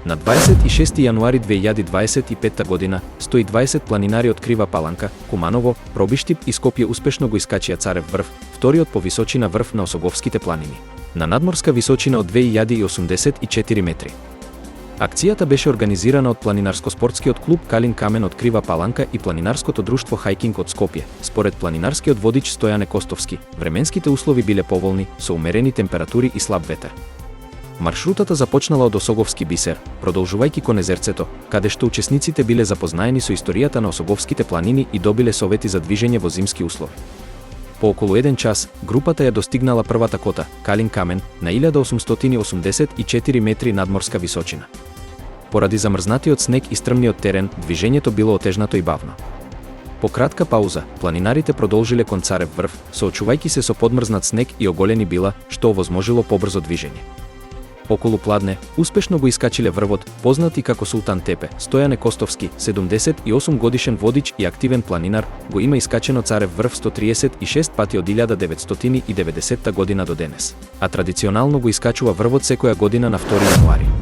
На 26 јануари 2025 година, 120 планинари од Крива Паланка, Куманово, Пробиштип и Скопје успешно го искачија Царев врв, вториот по височина врв на Осоговските планини, на надморска височина од 2084 метри. Акцијата беше организирана од планинарско-спортскиот клуб Калин Камен од Крива Паланка и планинарското друштво Хајкинг од Скопје. Според планинарскиот водич Стојане Костовски, временските услови биле поволни, со умерени температури и слаб ветер. Маршрутата започнала од Осоговски бисер, продолжувајќи кон езерцето, каде што учесниците биле запознаени со историјата на Осоговските планини и добиле совети за движење во зимски услови. По околу 1 час, групата ја достигнала првата кота, Калин Камен, на 1884 метри надморска височина. Поради замрзнатиот снег и стрмниот терен, движењето било отежнато и бавно. По кратка пауза, планинарите продолжиле кон Царев врв, соочувајќи се со подмрзнат снег и оголени била, што овозможило побрзо движење. Околу Пладне, успешно го искачиле врвот, познат и како Султан Тепе. Стојане Костовски, 78 годишен водич и активен планинар, го има искачено Царев врв 136 пати од 1990 година до денес, а традиционално го искачува врвот секоја година на 2 јануари.